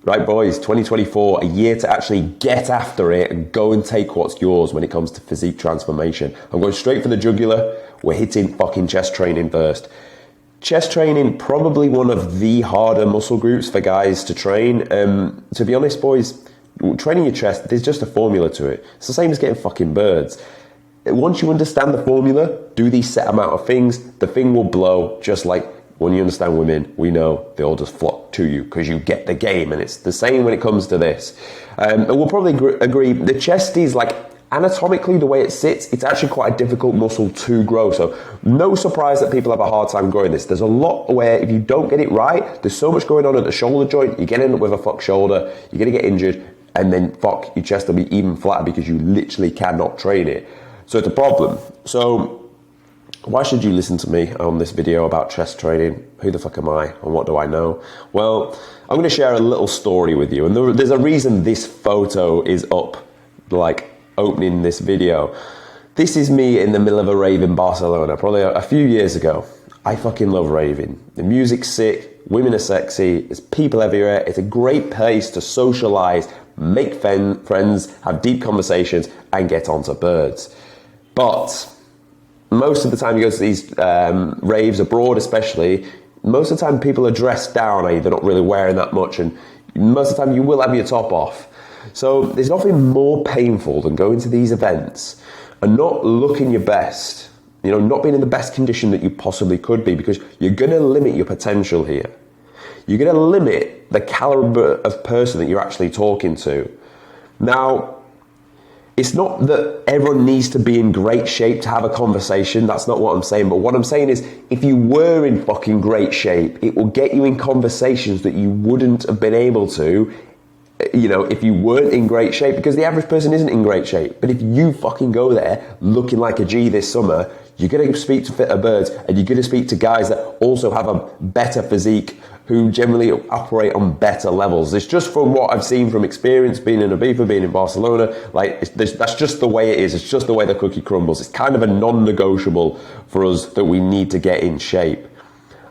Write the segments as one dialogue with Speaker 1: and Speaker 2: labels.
Speaker 1: Right, boys, 2024, a year to actually get after it and go and take what's yours when it comes to physique transformation. I'm going straight for the jugular. We're hitting fucking chest training first. Chest training, probably one of the harder muscle groups for guys to train. To be honest, boys, training your chest, there's just a formula to it. It's the same as getting fucking birds. Once you understand the formula, do these set amount of things, the thing will blow. Just like when you understand women, we know they all just flock to you because you get the game, and it's the same when it comes to this. And we'll probably agree, the chest is like anatomically, the way it sits, it's actually quite a difficult muscle to grow. So no surprise that people have a hard time growing this. There's a lot where if you don't get it right, there's so much going on at the shoulder joint, you're going to end up with a fucked shoulder, you're going to get injured, and then fuck, your chest will be even flatter because you literally cannot train it. So it's a problem. So why should you listen to me on this video about chest training? Who the fuck am I and what do I know? Well, I'm going to share a little story with you. And there's a reason this photo is up, like opening this video. This is me in the middle of a rave in Barcelona, probably a few years ago. I fucking love raving. The music's sick, women are sexy, there's people everywhere. It's a great place to socialize, make friends, have deep conversations, and get onto birds. But most of the time you go to these raves abroad especially, most of the time people are dressed down, i.e. they're not really wearing that much, and most of the time you will have your top off. So there's nothing more painful than going to these events and not looking your best, you know, not being in the best condition that you possibly could be, because you're going to limit your potential here. You're going to limit the caliber of person that you're actually talking to. Now, it's not that everyone needs to be in great shape to have a conversation. That's not what I'm saying. But what I'm saying is, if you were in fucking great shape, it will get you in conversations that you wouldn't have been able to, you know, if you weren't in great shape, because the average person isn't in great shape. But if you fucking go there looking like a G this summer, you're going to speak to fitter birds, and you're going to speak to guys that also have a better physique, who generally operate on better levels. It's just from what I've seen from experience, being in Ibiza, being in Barcelona, like that's just the way it is. It's just the way the cookie crumbles. It's kind of a non-negotiable for us that we need to get in shape.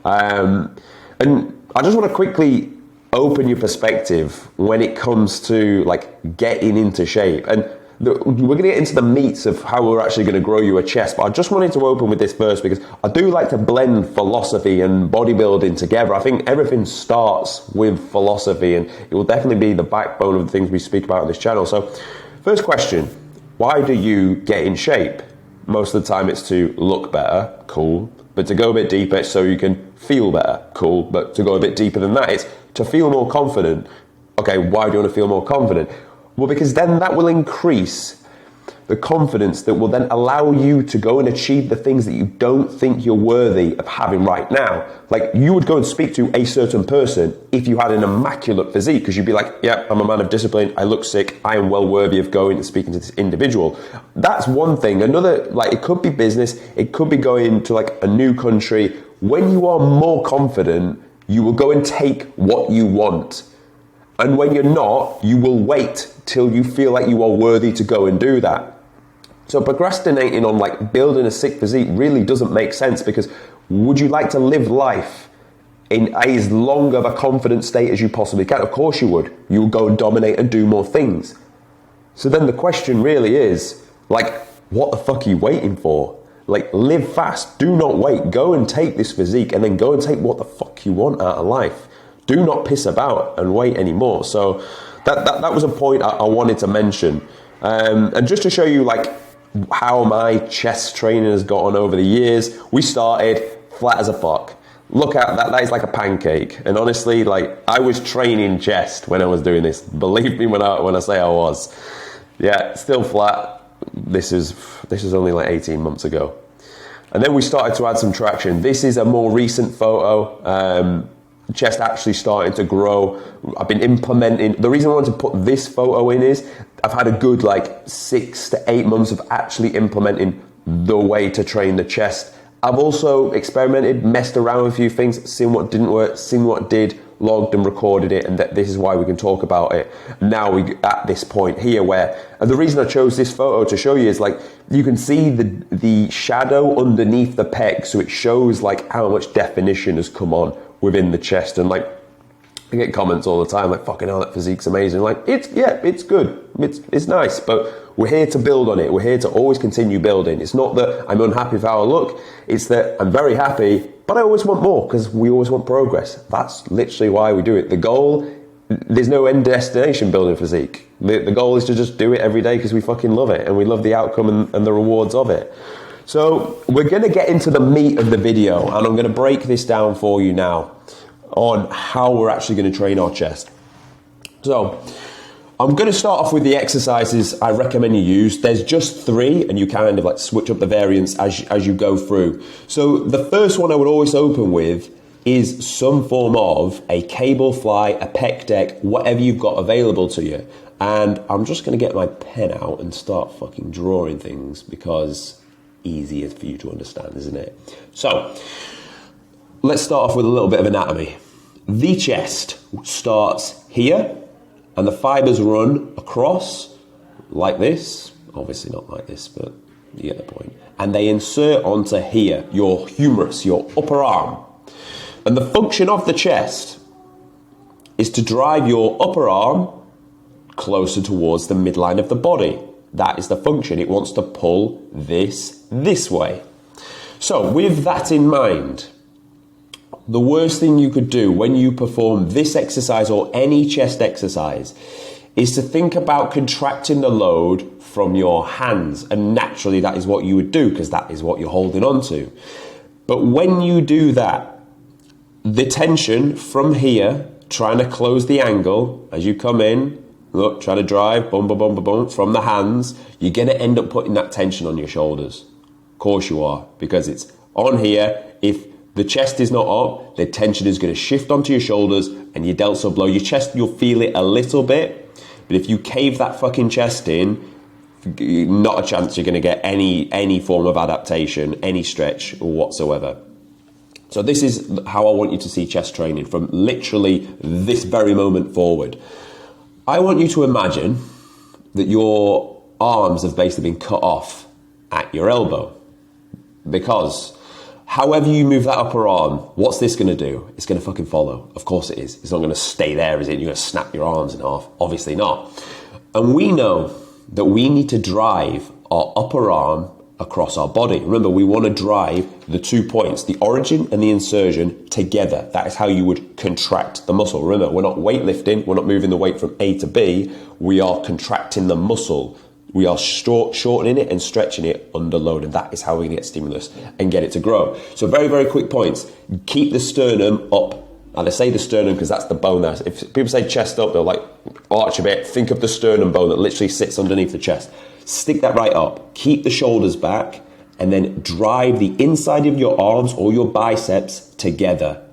Speaker 1: And I just want to quickly open your perspective when it comes to like getting into shape. And we're going to get into the meats of how we're actually going to grow you a chest, but I just wanted to open with this first because I do like to blend philosophy and bodybuilding together. I think everything starts with philosophy, and it will definitely be the backbone of the things we speak about on this channel. So first question, why do you get in shape? Most of the time it's to look better, cool, but to go a bit deeper it's so you can feel better, cool, but to go a bit deeper than that it's to feel more confident. Okay, why do you want to feel more confident? Well, because then that will increase the confidence that will then allow you to go and achieve the things that you don't think you're worthy of having right now. Like, you would go and speak to a certain person if you had an immaculate physique, because you'd be like, yeah, I'm a man of discipline, I look sick, I am well worthy of going and speaking to this individual. That's one thing. Another, like, it could be business, it could be going to like a new country. When you are more confident, you will go and take what you want. And when you're not, you will wait till you feel like you are worthy to go and do that. So procrastinating on like building a sick physique really doesn't make sense, because would you like to live life in as long of a confident state as you possibly can? Of course you would. You will go and dominate and do more things. So then the question really is, like, what the fuck are you waiting for? Like, live fast, do not wait. Go and take this physique, and then go and take what the fuck you want out of life. Do not piss about and wait anymore. So that was a point I wanted to mention. And just to show you like how my chest training has gone over the years, we started flat as a fuck. Look at that, that is like a pancake. And honestly, like, I was training chest when I was doing this. Believe me when I say I was. Yeah, still flat. This is only like 18 months ago. And then we started to add some traction. This is a more recent photo. Chest actually starting to grow. I've been implementing, the reason I wanted to put this photo in is I've had a good like 6 to 8 months of actually implementing the way to train the chest. I've also experimented, messed around with a few things, seen what didn't work, seen what did, logged and recorded it, and this is why we can talk about it. Now we at this point here where, and the reason I chose this photo to show you is like, you can see the shadow underneath the pec, so it shows like how much definition has come on within the chest. And like, I get comments all the time like, fucking hell, that physique's amazing. Like, it's good. It's nice, but we're here to build on it. We're here to always continue building. It's not that I'm unhappy with how I look. It's that I'm very happy, but I always want more because we always want progress. That's literally why we do it. The goal, there's no end destination building physique. The goal is to just do it every day because we fucking love it and we love the outcome and the rewards of it. So we're going to get into the meat of the video, and I'm going to break this down for you now on how we're actually going to train our chest. So I'm going to start off with the exercises I recommend you use. There's just 3, and you kind of like switch up the variants as you go through. So the first one I would always open with is some form of a cable fly, a pec deck, whatever you've got available to you. And I'm just going to get my pen out and start fucking drawing things because easier for you to understand, isn't it? So let's start off with a little bit of anatomy. The chest starts here, and the fibers run across like this. Obviously not like this, but you get the point. And they insert onto here, your humerus, your upper arm. And the function of the chest is to drive your upper arm closer towards the midline of the body. That is the function. It wants to pull this way. So with that in mind, the worst thing you could do when you perform this exercise or any chest exercise is to think about contracting the load from your hands. And naturally that is what you would do because that is what you're holding on to. But when you do that, the tension from here, trying to close the angle as you come in, look, try to drive, boom, boom, boom, boom, boom, from the hands, you're going to end up putting that tension on your shoulders. Of course you are, because it's on here. If the chest is not up, the tension is going to shift onto your shoulders and your delts will blow. Your chest, you'll feel it a little bit, but if you cave that fucking chest in, not a chance you're going to get any form of adaptation, any stretch whatsoever. So this is how I want you to see chest training from literally this very moment forward. I want you to imagine that your arms have basically been cut off at your elbow, because however you move that upper arm, what's this going to do? It's going to fucking follow. Of course it is. It's not going to stay there, is it? You're going to snap your arms in half. Obviously not. And we know that we need to drive our upper arm across our body. Remember, we want to drive the 2 points, the origin and the insertion, together. That is how you would contract the muscle. Remember, we're not weightlifting. We're not moving the weight from A to B. We are contracting the muscle. We are shortening it and stretching it under load, and that is how we can get stimulus and get it to grow. So very, very quick points. Keep the sternum up. And I say the sternum because that's the bone there. If people say chest up, they'll like arch a bit. Think of the sternum bone that literally sits underneath the chest. Stick that right up. Keep the shoulders back, and then drive the inside of your arms or your biceps together.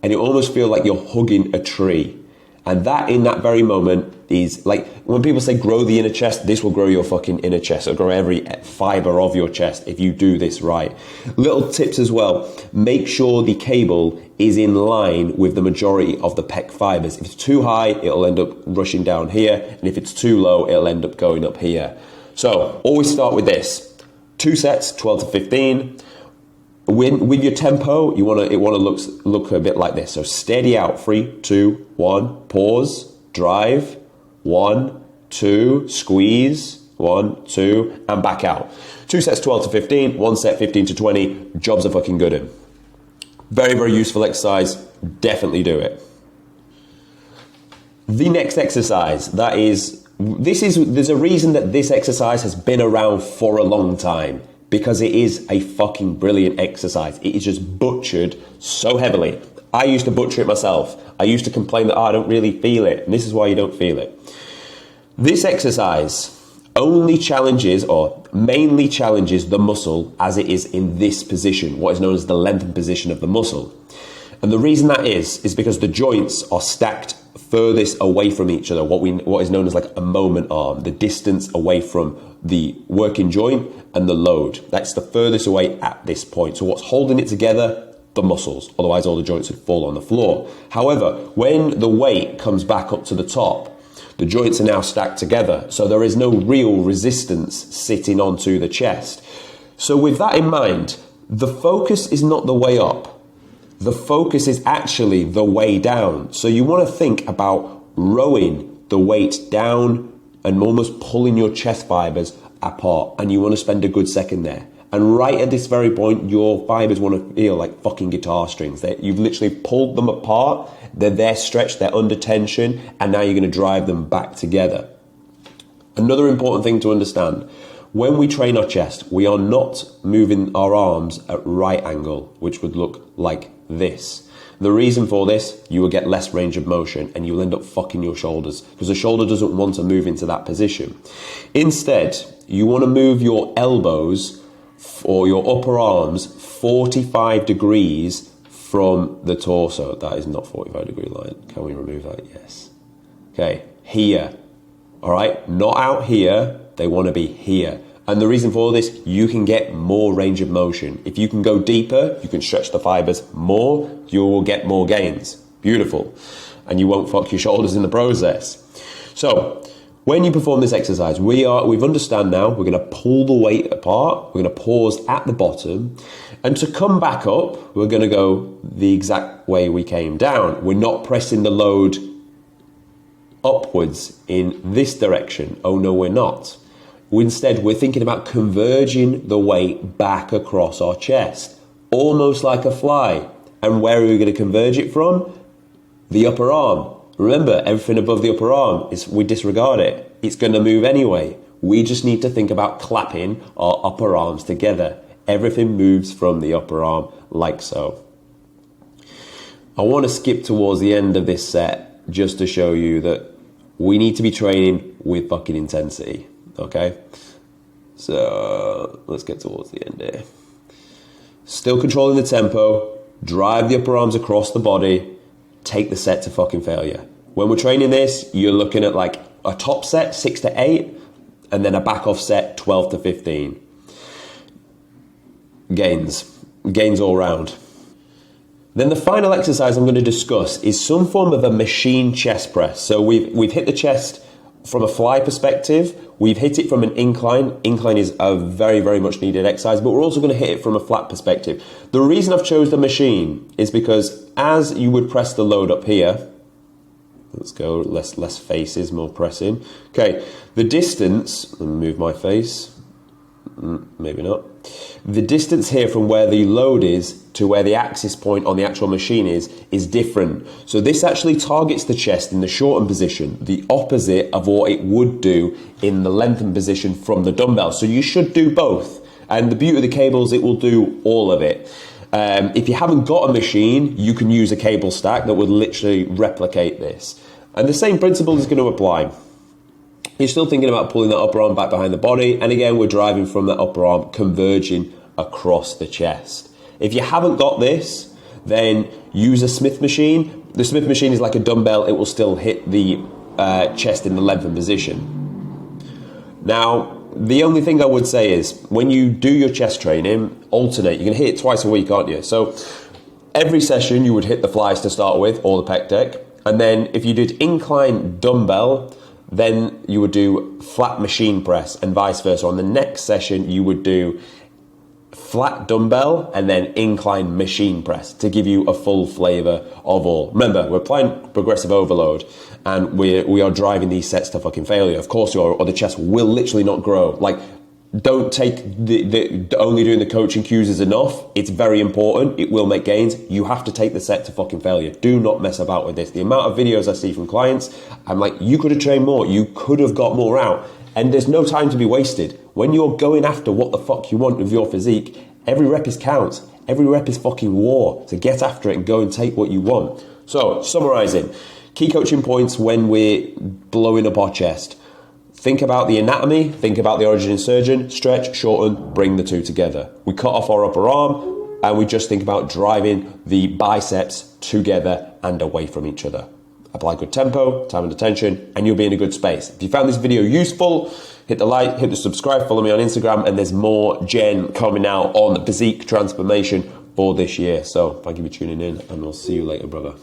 Speaker 1: And you almost feel like you're hugging a tree. And that in that very moment is like, when people say grow the inner chest, this will grow your fucking inner chest. It'll grow every fiber of your chest if you do this right. Little tips as well. Make sure the cable is in line with the majority of the pec fibers. If it's too high, it'll end up rushing down here. And if it's too low, it'll end up going up here. So always start with this. 2 sets, 12 to 15. With your tempo, it want to look a bit like this. So steady out. 3, 2, 1. Pause. Drive. 1, 2. Squeeze. 1, 2, and back out. 2 sets, 12 to 15. 1 set, 15 to 20. Jobs are fucking good in. Very, very useful exercise. Definitely do it. The next exercise, there's a reason that this exercise has been around for a long time. Because it is a fucking brilliant exercise. It is just butchered so heavily. I used to butcher it myself. I used to complain that I don't really feel it. And this is why you don't feel it. This exercise only challenges, or mainly challenges, the muscle as it is in this position, what is known as the lengthened position of the muscle. And the reason that is because the joints are stacked furthest away from each other, what is known as like a moment arm, the distance away from the working joint and the load. That's the furthest away at this point. So what's holding it together? The muscles. Otherwise all the joints would fall on the floor. However, when the weight comes back up to the top, the joints are now stacked together. So there is no real resistance sitting onto the chest. So with that in mind, the focus is not the way up. the focus is actually the way down. So you want to think about rowing the weight down and almost pulling your chest fibers apart. And you want to spend a good second there. And right at this very point, your fibers want to feel like fucking guitar strings. You've literally pulled them apart. They're stretched, they're under tension, and now you're going to drive them back together. Another important thing to understand, when we train our chest, we are not moving our arms at right angle, which would look like this. The reason for this, you will get less range of motion and you'll end up fucking your shoulders because the shoulder doesn't want to move into that position. Instead, you want to move your elbows or your upper arms 45 degrees from the torso. That is not 45-degree line. Can we remove that? Yes. Okay, here. All right, not out here. They want to be here. And the reason for this, you can get more range of motion. If you can go deeper, you can stretch the fibers more, you will get more gains. Beautiful. And you won't fuck your shoulders in the process. So, when you perform this exercise, we've understand now, we're going to pull the weight apart, we're going to pause at the bottom, and to come back up, we're going to go the exact way we came down. We're not pressing the load upwards in this direction. Oh no, we're not. Instead, we're thinking about converging the weight back across our chest, almost like a fly. And where are we going to converge it from? The upper arm. Remember, everything above the upper arm, we disregard it. It's going to move anyway. We just need to think about clapping our upper arms together. Everything moves from the upper arm like so. I want to skip towards the end of this set just to show you that we need to be training with fucking intensity. Okay, so let's get towards the end here. Still controlling the tempo, drive the upper arms across the body, take the set to fucking failure. When we're training this, you're looking at like a top set, 6 to 8, and then a back off set, 12 to 15. Gains all round. Then the final exercise I'm going to discuss is some form of a machine chest press. So we've hit the chest from a fly perspective, we've hit it from an incline. Incline is a very, very much needed exercise, but we're also going to hit it from a flat perspective. The reason I've chosen the machine is because as you would press the load up here, let's go, less faces, more pressing. Okay, the distance, let me move my face, maybe not. The distance here from where the load is to where the axis point on the actual machine is different. So this actually targets the chest in the shortened position, the opposite of what it would do in the lengthened position from the dumbbell. So you should do both. And the beauty of the cables, it will do all of it. If you haven't got a machine, you can use a cable stack that would literally replicate this. And the same principle is going to apply. You're still thinking about pulling that upper arm back behind the body. And again, we're driving from that upper arm, converging across the chest. If you haven't got this, then use a Smith machine. The Smith machine is like a dumbbell. It will still hit the chest in the lengthened position. Now, the only thing I would say is when you do your chest training, alternate. You're going to hit it twice a week, aren't you? So every session you would hit the flies to start with or the pec deck. And then if you did incline dumbbell, then you would do flat machine press and vice versa. On the next session, you would do flat dumbbell and then incline machine press to give you a full flavor of all. Remember, we're applying progressive overload and we are driving these sets to fucking failure. Of course you are, or the chest will literally not grow. Like, don't take the only doing the coaching cues is enough. It's very important. It will make gains. You have to take the set to fucking failure. Do not mess about with this. The amount of videos I see from clients, I'm like, you could have trained more. You could have got more out. And there's no time to be wasted. When you're going after what the fuck you want with your physique, every rep is counts. Every rep is fucking war. So get after it and go and take what you want. So, summarizing. Key coaching points when we're blowing up our chest. Think about the anatomy, think about the origin insertion, stretch, shorten, bring the two together. We cut off our upper arm and we just think about driving the biceps together and away from each other. Apply good tempo, time and attention, and you'll be in a good space. If you found this video useful, hit the like, hit the subscribe, follow me on Instagram, and there's more Gen coming out on physique transformation for this year. So thank you for tuning in, and we'll see you later, brother.